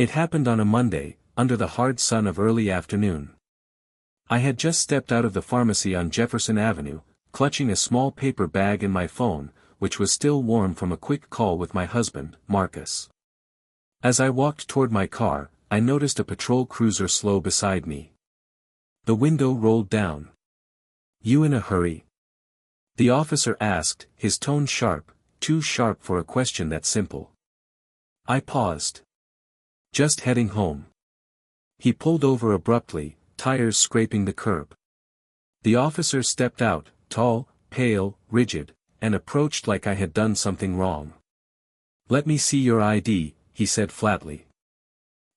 It happened on a Monday, under the hard sun of early afternoon. I had just stepped out of the pharmacy on Jefferson Avenue, clutching a small paper bag and my phone, which was still warm from a quick call with my husband, Marcus. As I walked toward my car, I noticed a patrol cruiser slow beside me. The window rolled down. "You in a hurry?" the officer asked, his tone sharp, too sharp for a question that simple. I paused. "Just heading home." He pulled over abruptly, tires scraping the curb. The officer stepped out, tall, pale, rigid, and approached like I had done something wrong. "Let me see your ID," he said flatly.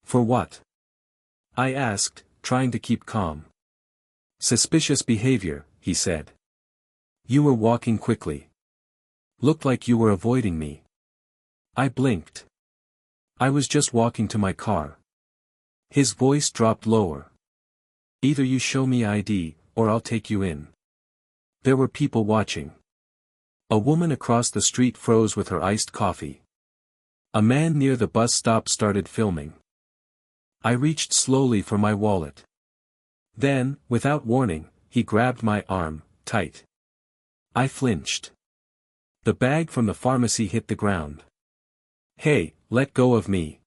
"For what?" I asked, trying to keep calm. "Suspicious behavior," he said. "You were walking quickly. Looked like you were avoiding me." I blinked. "I was just walking to my car." His voice dropped lower. "Either you show me ID, or I'll take you in." There were people watching. A woman across the street froze with her iced coffee. A man near the bus stop started filming. I reached slowly for my wallet. Then, without warning, he grabbed my arm, tight. I flinched. The bag from the pharmacy hit the ground. "Hey, let go of me!"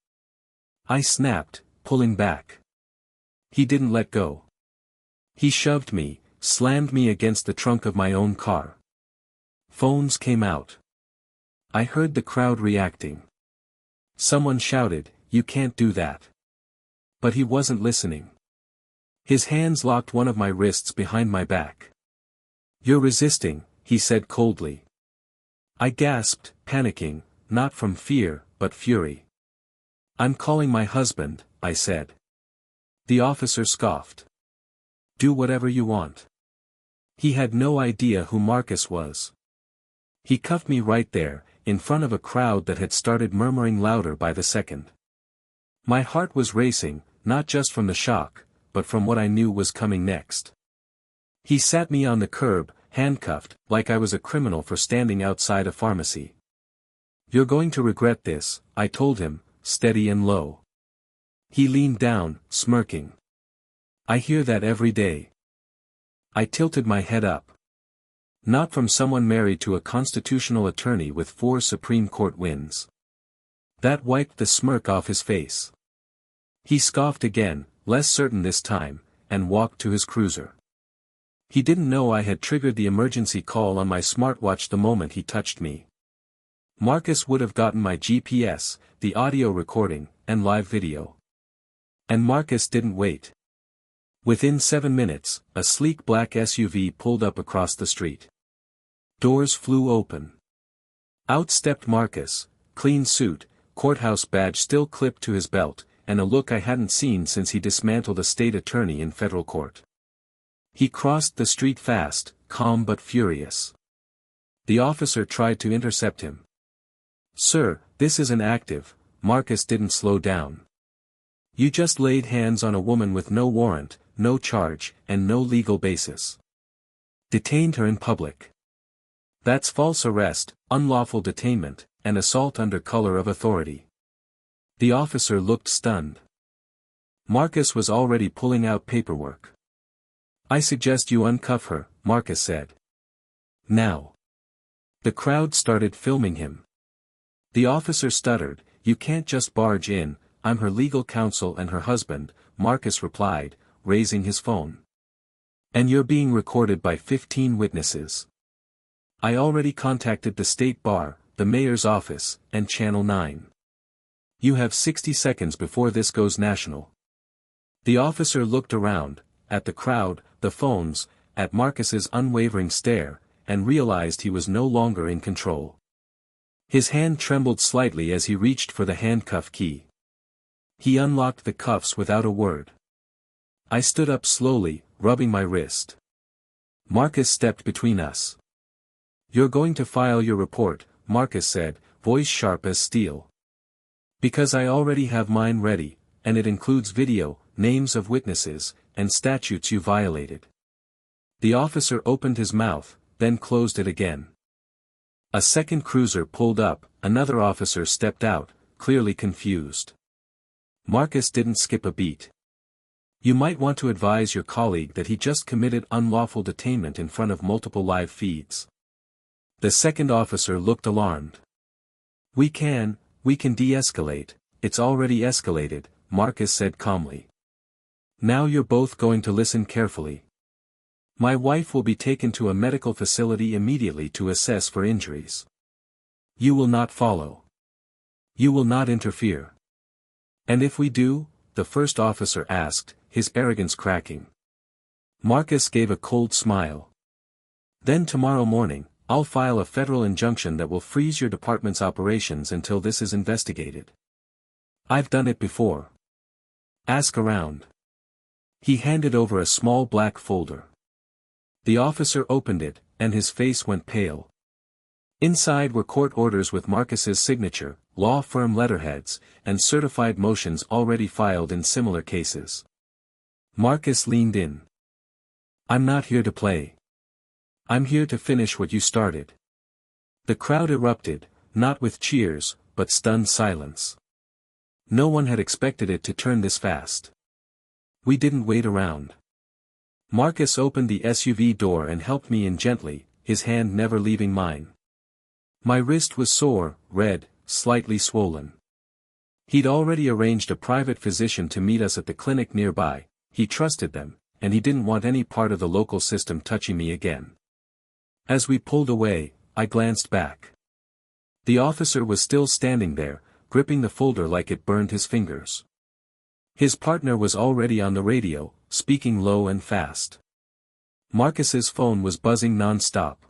I snapped, pulling back. He didn't let go. He shoved me, slammed me against the trunk of my own car. Phones came out. I heard the crowd reacting. Someone shouted, "You can't do that." But he wasn't listening. His hands locked one of my wrists behind my back. "You're resisting," he said coldly. I gasped, panicking, not from fear, but fury. "I'm calling my husband," I said. The officer scoffed. "Do whatever you want." He had no idea who Marcus was. He cuffed me right there, in front of a crowd that had started murmuring louder by the second. My heart was racing, not just from the shock, but from what I knew was coming next. He sat me on the curb, handcuffed, like I was a criminal for standing outside a pharmacy. "You're going to regret this," I told him, steady and low. He leaned down, smirking. "I hear that every day." I tilted my head up. Not from someone married to a constitutional attorney with 4 Supreme Court wins. That wiped the smirk off his face. He scoffed again, less certain this time, and walked to his cruiser. He didn't know I had triggered the emergency call on my smartwatch the moment he touched me. Marcus would have gotten my GPS, the audio recording, and live video. And Marcus didn't wait. Within 7 minutes, a sleek black SUV pulled up across the street. Doors flew open. Out stepped Marcus, clean suit, courthouse badge still clipped to his belt, and a look I hadn't seen since he dismantled a state attorney in federal court. He crossed the street fast, calm but furious. The officer tried to intercept him. "Sir, this isn't active." Marcus didn't slow down. "You just laid hands on a woman with no warrant, no charge, and no legal basis. Detained her in public. That's false arrest, unlawful detainment, and assault under color of authority." The officer looked stunned. Marcus was already pulling out paperwork. "I suggest you uncuff her," Marcus said. "Now." The crowd started filming him. The officer stuttered, "You can't just barge in, I'm her legal counsel and her husband," Marcus replied, raising his phone. "And you're being recorded by 15 witnesses. I already contacted the state bar, the mayor's office, and Channel 9. You have 60 seconds before this goes national." The officer looked around, at the crowd, the phones, at Marcus's unwavering stare, and realized he was no longer in control. His hand trembled slightly as he reached for the handcuff key. He unlocked the cuffs without a word. I stood up slowly, rubbing my wrist. Marcus stepped between us. "You're going to file your report," Marcus said, voice sharp as steel. "Because I already have mine ready, and it includes video, names of witnesses, and statutes you violated." The officer opened his mouth, then closed it again. A second cruiser pulled up, another officer stepped out, clearly confused. Marcus didn't skip a beat. You might want to advise your colleague that he just committed unlawful detainment in front of multiple live feeds. The second officer looked alarmed. We can de-escalate, it's already escalated, Marcus said calmly. Now you're both going to listen carefully. My wife will be taken to a medical facility immediately to assess for injuries. You will not follow. You will not interfere. And if we do? The first officer asked, his arrogance cracking. Marcus gave a cold smile. Then tomorrow morning, I'll file a federal injunction that will freeze your department's operations until this is investigated. I've done it before. Ask around. He handed over a small black folder. The officer opened it, and his face went pale. Inside were court orders with Marcus's signature, law firm letterheads, and certified motions already filed in similar cases. Marcus leaned in. I'm not here to play. I'm here to finish what you started. The crowd erupted, not with cheers, but stunned silence. No one had expected it to turn this fast. We didn't wait around. Marcus opened the SUV door and helped me in gently, his hand never leaving mine. My wrist was sore, red, slightly swollen. He'd already arranged a private physician to meet us at the clinic nearby. He trusted them, and he didn't want any part of the local system touching me again. As we pulled away, I glanced back. The officer was still standing there, gripping the folder like it burned his fingers. His partner was already on the radio, speaking low and fast. Marcus's phone was buzzing non-stop.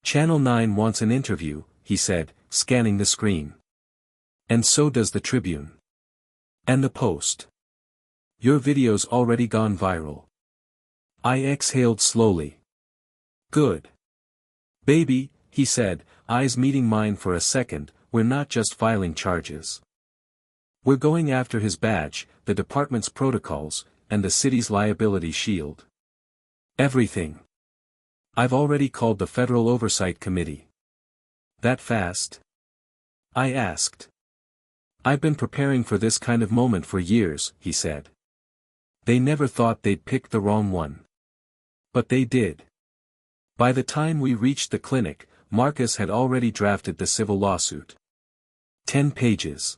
Channel 9 wants an interview, he said, scanning the screen. And so does the Tribune. And the Post. Your video's already gone viral. I exhaled slowly. Good. Baby, he said, eyes meeting mine for a second, we're not just filing charges. We're going after his badge, the department's protocols, and the city's liability shield. Everything. I've already called the Federal Oversight Committee. That fast? I asked. I've been preparing for this kind of moment for years, he said. They never thought they'd picked the wrong one. But they did. By the time we reached the clinic, Marcus had already drafted the civil lawsuit. 10 pages.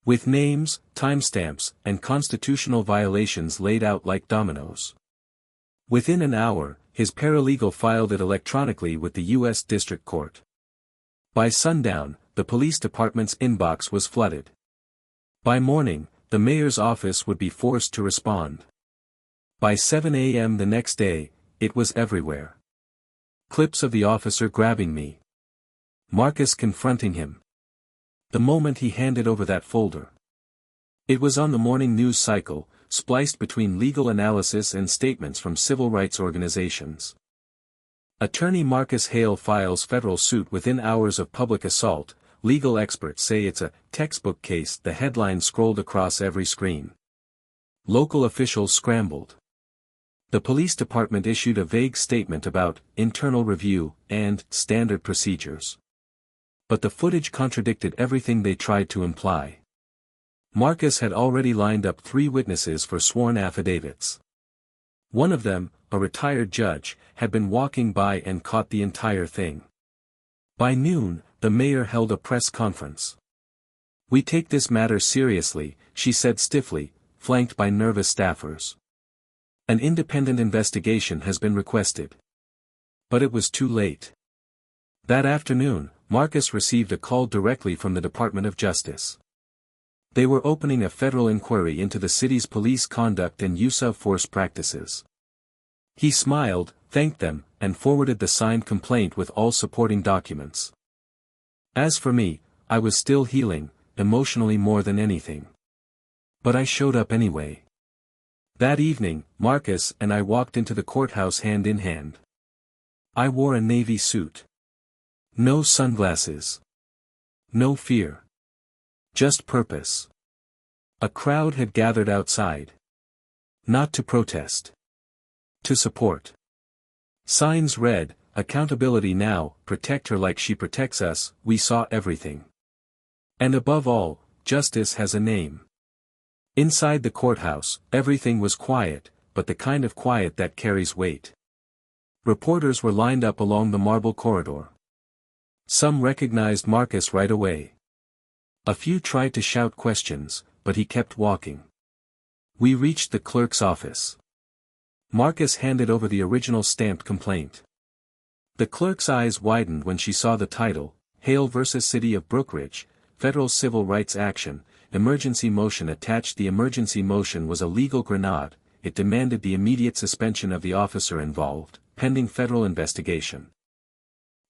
With names, timestamps, and constitutional violations laid out like dominoes. Within an hour, his paralegal filed it electronically with the U.S. District Court. By sundown, the police department's inbox was flooded. By morning, the mayor's office would be forced to respond. By 7 a.m. the next day, it was everywhere. Clips of the officer grabbing me. Marcus confronting him. The moment he handed over that folder. It was on the morning news cycle, spliced between legal analysis and statements from civil rights organizations. Attorney Marcus Hale files federal suit within hours of public assault. Legal experts say it's a textbook case. The headline scrolled across every screen. Local officials scrambled. The police department issued a vague statement about internal review and standard procedures. But the footage contradicted everything they tried to imply. Marcus had already lined up 3 witnesses for sworn affidavits. One of them, a retired judge, had been walking by and caught the entire thing. By noon, the mayor held a press conference. We take this matter seriously, she said stiffly, flanked by nervous staffers. An independent investigation has been requested. But it was too late. That afternoon, Marcus received a call directly from the Department of Justice. They were opening a federal inquiry into the city's police conduct and use of force practices. He smiled, thanked them, and forwarded the signed complaint with all supporting documents. As for me, I was still healing, emotionally more than anything. But I showed up anyway. That evening, Marcus and I walked into the courthouse hand in hand. I wore a navy suit. No sunglasses. No fear. Just purpose. A crowd had gathered outside. Not to protest. To support. Signs read, "Accountability now, protect her like she protects us." We saw everything. And above all, justice has a name. Inside the courthouse, everything was quiet, but the kind of quiet that carries weight. Reporters were lined up along the marble corridor. Some recognized Marcus right away. A few tried to shout questions, but he kept walking. We reached the clerk's office. Marcus handed over the original stamped complaint. The clerk's eyes widened when she saw the title, Hale vs. City of Brookridge, Federal Civil Rights Action, Emergency Motion attached. The emergency motion was a legal grenade. It demanded the immediate suspension of the officer involved, pending federal investigation.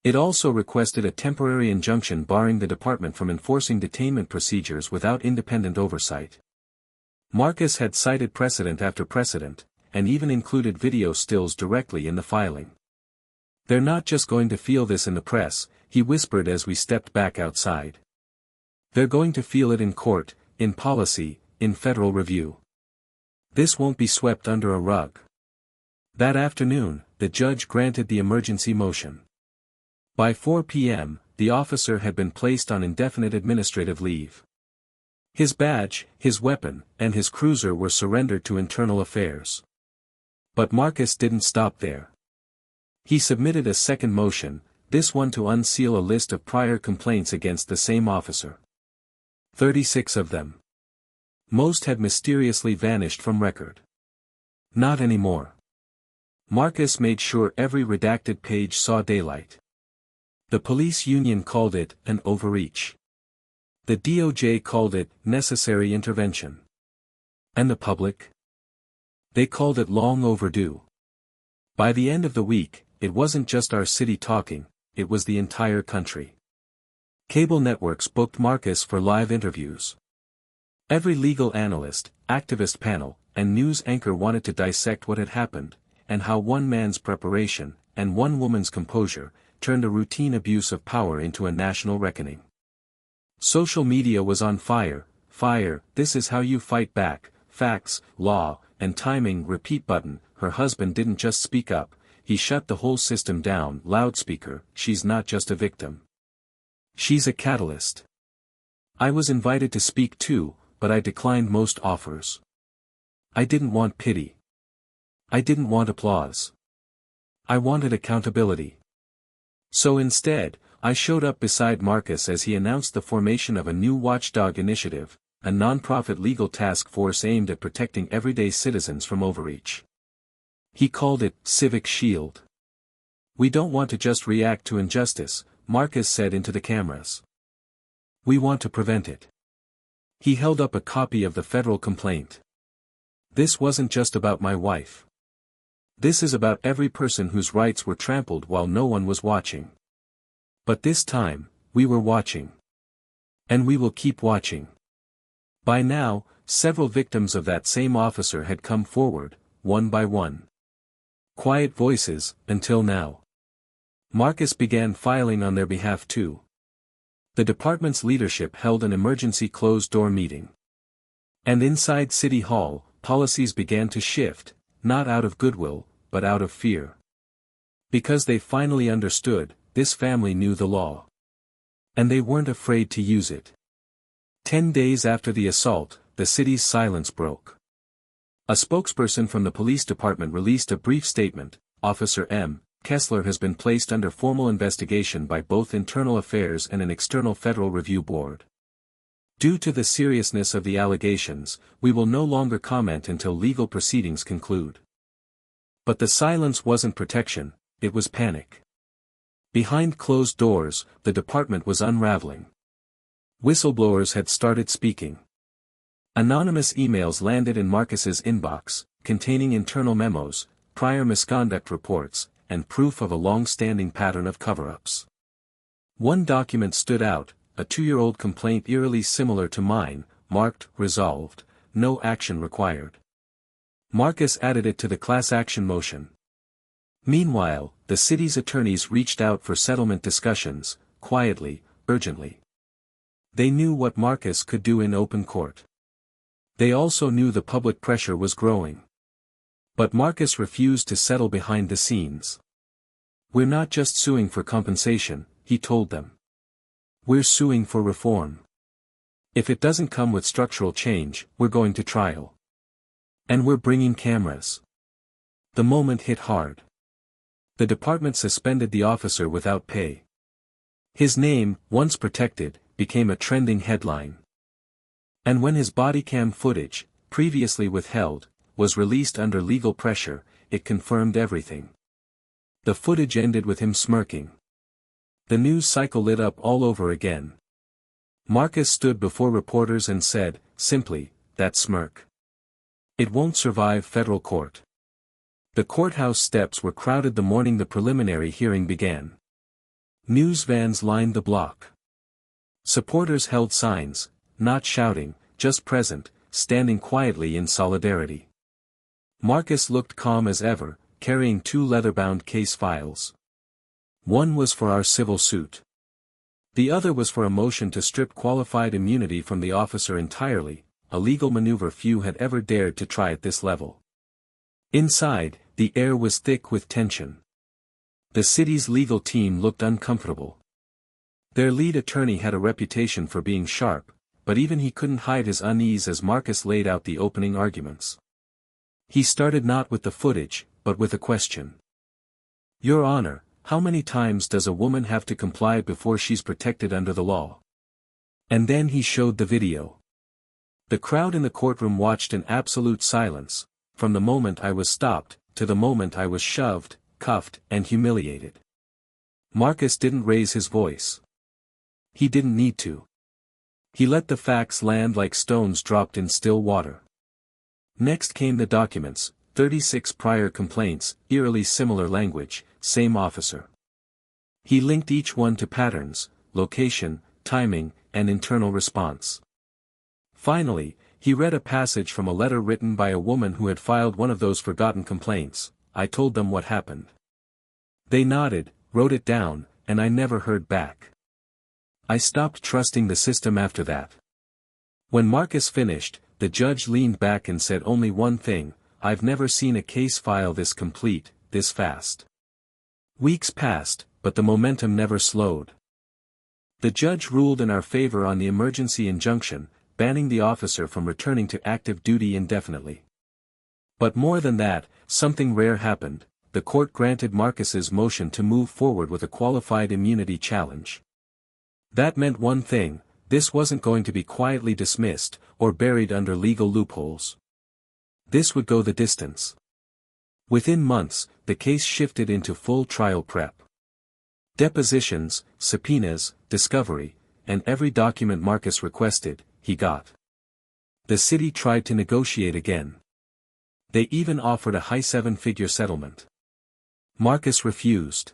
It also requested a temporary injunction barring the department from enforcing detainment procedures without independent oversight. Marcus had cited precedent after precedent, and even included video stills directly in the filing. "They're not just going to feel this in the press," he whispered as we stepped back outside. "They're going to feel it in court, in policy, in federal review. This won't be swept under a rug." That afternoon, the judge granted the emergency motion. By 4 p.m., the officer had been placed on indefinite administrative leave. His badge, his weapon, and his cruiser were surrendered to Internal Affairs. But Marcus didn't stop there. He submitted a second motion, this one to unseal a list of prior complaints against the same officer. 36 of them. Most had mysteriously vanished from record. Not anymore. Marcus made sure every redacted page saw daylight. The police union called it an overreach. The DOJ called it necessary intervention. And the public? They called it long overdue. By the end of the week, it wasn't just our city talking, it was the entire country. Cable networks booked Marcus for live interviews. Every legal analyst, activist panel, and news anchor wanted to dissect what had happened, and how one man's preparation, and one woman's composure, turned a routine abuse of power into a national reckoning. Social media was on fire, this is how you fight back, facts, law, and timing. Repeat button. Her husband didn't just speak up, he shut the whole system down. Loudspeaker. She's not just a victim. She's a catalyst. I was invited to speak too, but I declined most offers. I didn't want pity. I didn't want applause. I wanted accountability. So instead, I showed up beside Marcus as he announced the formation of a new watchdog initiative, a non-profit legal task force aimed at protecting everyday citizens from overreach. He called it Civic Shield. "We don't want to just react to injustice," Marcus said into the cameras. "We want to prevent it." He held up a copy of the federal complaint. "This wasn't just about my wife. This is about every person whose rights were trampled while no one was watching. But this time, we were watching. And we will keep watching." By now, several victims of that same officer had come forward, one by one. Quiet voices, until now. Marcus began filing on their behalf too. The department's leadership held an emergency closed-door meeting. And inside City Hall, policies began to shift, not out of goodwill, but out of fear. Because they finally understood, this family knew the law. And they weren't afraid to use it. 10 days after the assault, the city's silence broke. A spokesperson from the police department released a brief statement. "Officer M. Kessler has been placed under formal investigation by both Internal Affairs and an external federal review board. Due to the seriousness of the allegations, we will no longer comment until legal proceedings conclude." But the silence wasn't protection, it was panic. Behind closed doors, the department was unraveling. Whistleblowers had started speaking. Anonymous emails landed in Marcus's inbox, containing internal memos, prior misconduct reports, and proof of a long-standing pattern of cover-ups. One document stood out, a 2-year-old complaint eerily similar to mine, marked, "Resolved, no action required." Marcus added it to the class action motion. Meanwhile, the city's attorneys reached out for settlement discussions, quietly, urgently. They knew what Marcus could do in open court. They also knew the public pressure was growing. But Marcus refused to settle behind the scenes. "We're not just suing for compensation," he told them. "We're suing for reform. If it doesn't come with structural change, we're going to trial. And we're bringing cameras. The moment hit hard. The department suspended the officer without pay. His name, once protected, became a trending headline. And when his body cam footage, previously withheld, was released under legal pressure, it confirmed everything. The footage ended with him smirking. The news cycle lit up all over again. Marcus stood before reporters and said, simply, that smirk. It won't survive federal court. The courthouse steps were crowded the morning the preliminary hearing began. News vans lined the block. Supporters held signs, not shouting, just present, standing quietly in solidarity. Marcus looked calm as ever, carrying 2 leather-bound case files. One was for our civil suit. The other was for a motion to strip qualified immunity from the officer entirely, a legal maneuver few had ever dared to try at this level. Inside, the air was thick with tension. The city's legal team looked uncomfortable. Their lead attorney had a reputation for being sharp, but even he couldn't hide his unease as Marcus laid out the opening arguments. He started not with the footage, but with a question. Your Honor, how many times does a woman have to comply before she's protected under the law? And then he showed the video. The crowd in the courtroom watched in absolute silence, from the moment I was stopped, to the moment I was shoved, cuffed, and humiliated. Marcus didn't raise his voice. He didn't need to. He let the facts land like stones dropped in still water. Next came the documents, 36 prior complaints, eerily similar language, same officer. He linked each one to patterns, location, timing, and internal response. Finally, he read a passage from a letter written by a woman who had filed one of those forgotten complaints. I told them what happened. They nodded, wrote it down, and I never heard back. I stopped trusting the system after that. When Marcus finished, the judge leaned back and said only one thing: I've never seen a case file this complete, this fast. Weeks passed, but the momentum never slowed. The judge ruled in our favor on the emergency injunction, banning the officer from returning to active duty indefinitely. But more than that, something rare happened. The court granted Marcus's motion to move forward with a qualified immunity challenge. That meant one thing: this wasn't going to be quietly dismissed, or buried under legal loopholes. This would go the distance. Within months, the case shifted into full trial prep. Depositions, subpoenas, discovery, and every document Marcus requested, he got. The city tried to negotiate again. They even offered a high 7-figure settlement. Marcus refused.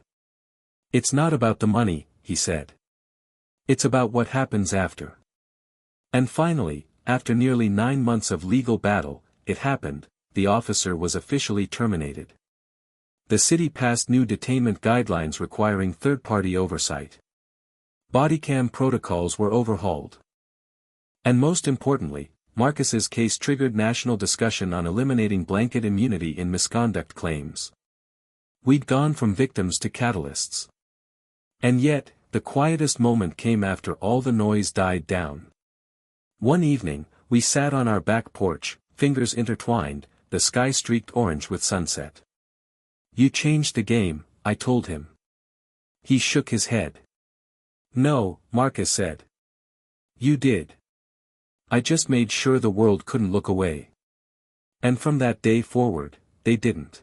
It's not about the money, he said. It's about what happens after. And finally, after nearly 9 months of legal battle, it happened: the officer was officially terminated. The city passed new detainment guidelines requiring third-party oversight. Bodycam protocols were overhauled. And most importantly, Marcus's case triggered national discussion on eliminating blanket immunity in misconduct claims. We'd gone from victims to catalysts. And yet, the quietest moment came after all the noise died down. One evening, we sat on our back porch, fingers intertwined, the sky streaked orange with sunset. You changed the game, I told him. He shook his head. No, Marcus said. You did. I just made sure the world couldn't look away. And from that day forward, they didn't.